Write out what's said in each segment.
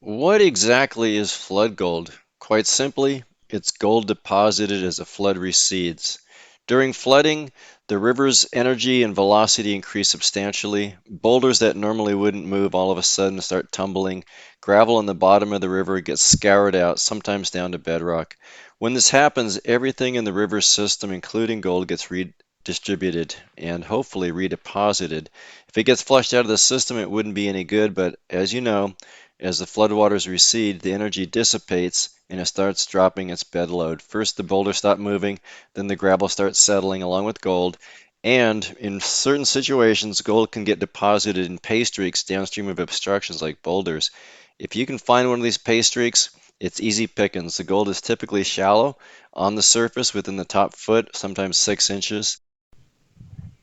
What exactly is flood gold? Quite simply, it's gold deposited as a flood recedes. During flooding, the river's energy and velocity increase substantially. Boulders that normally wouldn't move all of a sudden start tumbling. Gravel on the bottom of the river gets scoured out, sometimes down to bedrock. When this happens, everything in the river system, including gold, gets redistributed and hopefully redeposited. If it gets flushed out of the system, it wouldn't be any good, but as you know, as the floodwaters recede, the energy dissipates and it starts dropping its bed load. First, the boulders stop moving, then the gravel starts settling along with gold. And in certain situations, gold can get deposited in pay streaks downstream of obstructions like boulders. If you can find one of these pay streaks, it's easy pickings. The gold is typically shallow on the surface within the top foot, sometimes 6 inches.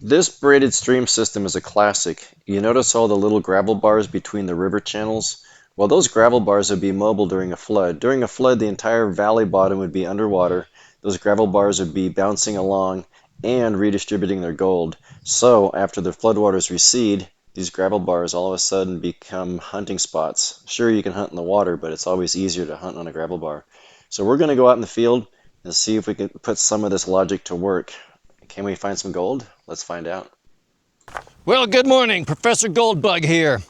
This braided stream system is a classic. You notice all the little gravel bars between the river channels? Well, those gravel bars would be mobile during a flood. During a flood, the entire valley bottom would be underwater. Those gravel bars would be bouncing along and redistributing their gold. So, after the floodwaters recede, these gravel bars all of a sudden become hunting spots. Sure, you can hunt in the water, but it's always easier to hunt on a gravel bar. So we're going to go out in the field and see if we can put some of this logic to work. Can we find some gold? Let's find out. Well, good morning, Professor Goldbug here.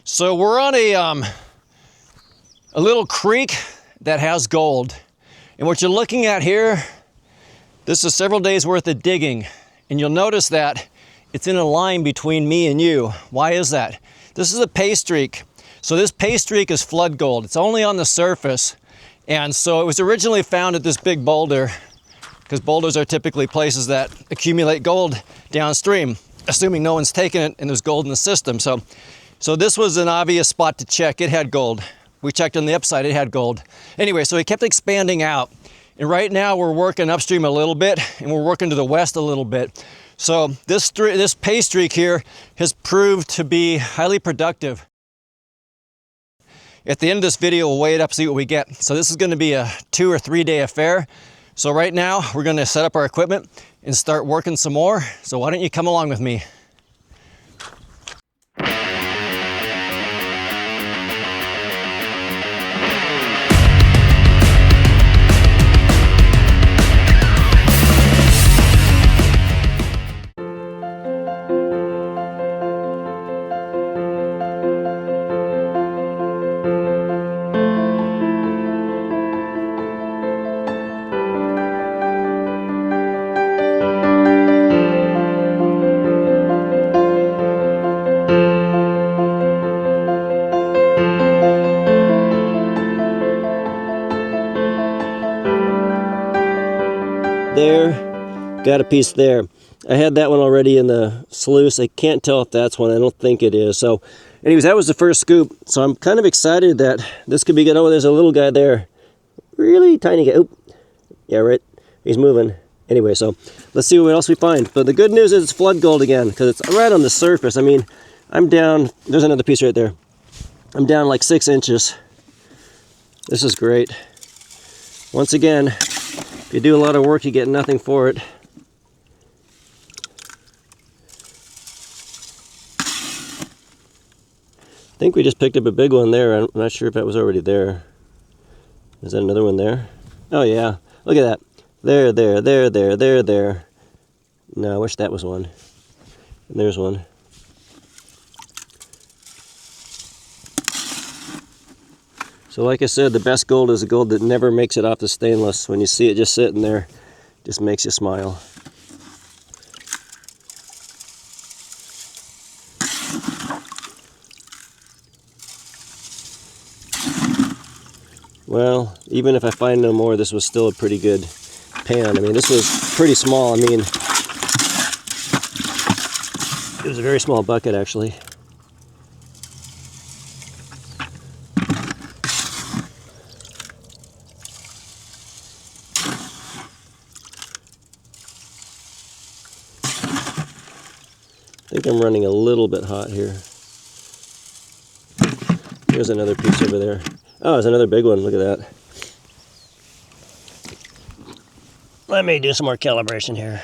So we're on a little creek that has gold. And what you're looking at here, this is several days worth of digging. And you'll notice that it's in a line between me and you. Why is that? This is a pay streak. So this pay streak is flood gold. It's only on the surface. And so it was originally found at this big boulder, because boulders are typically places that accumulate gold downstream, assuming no one's taken it and there's gold in the system. So this was an obvious spot to check. It had gold. We checked on the upside, it had gold. Anyway, so it kept expanding out. And right now we're working upstream a little bit and we're working to the west a little bit. So this pay streak here has proved to be highly productive. At the end of this video, we'll weigh it up, see what we get. So this is gonna be a 2 or 3 day affair. So right now we're gonna set up our equipment and start working some more. So why don't you come along with me? There, got a piece there. I had that one already in the sluice. I can't tell if that's one. I don't think it is. So anyways, that was the first scoop. So I'm kind of excited that this could be good. Oh, there's a little guy there. Really tiny guy. Oh, yeah, right. He's moving. Anyway, so let's see what else we find. But the good news is it's flood gold again, because it's right on the surface. I mean, I'm down, there's another piece right there. I'm down like 6 inches. This is great. Once again, if you do a lot of work, you get nothing for it. I think we just picked up a big one there. I'm not sure if that was already there. Is that another one there? Oh yeah, look at that. There. No, I wish that was one. And there's one. So like I said, the best gold is the gold that never makes it off the stainless. When you see it just sitting there, it just makes you smile. Well, even if I find no more, this was still a pretty good pan. I mean, this was pretty small. I mean, it was a very small bucket, actually. I think I'm running a little bit hot here. There's another piece over there. Oh, there's another big one. Look at that. Let me do some more calibration here.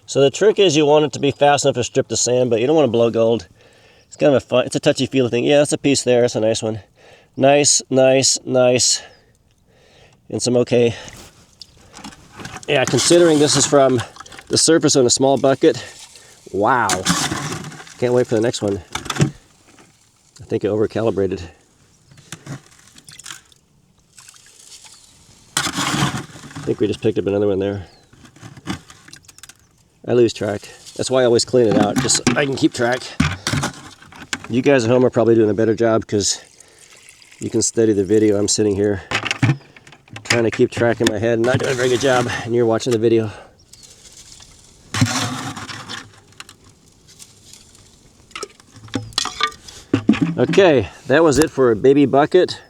So the trick is you want it to be fast enough to strip the sand, but you don't want to blow gold. It's kind of a fun, it's a touchy-feely thing. Yeah, that's a piece there. That's a nice one. Nice, nice, nice. And some okay. Yeah, considering this is from the surface on a small bucket, wow. Can't wait for the next one. I think I over-calibrated. I think we just picked up another one there. I lose track. That's why I always clean it out, just so I can keep track. You guys at home are probably doing a better job because you can study the video. I'm sitting here trying to keep track in my head and not doing a very good job, and you're watching the video. Okay, that was it for a baby bucket.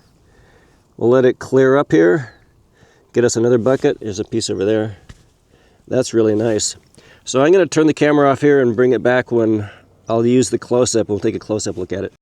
We'll let it clear up here. Get us another bucket. There's a piece over there. That's really nice. So I'm going to turn the camera off here and bring it back when I'll use the close-up. We'll take a close-up look at it.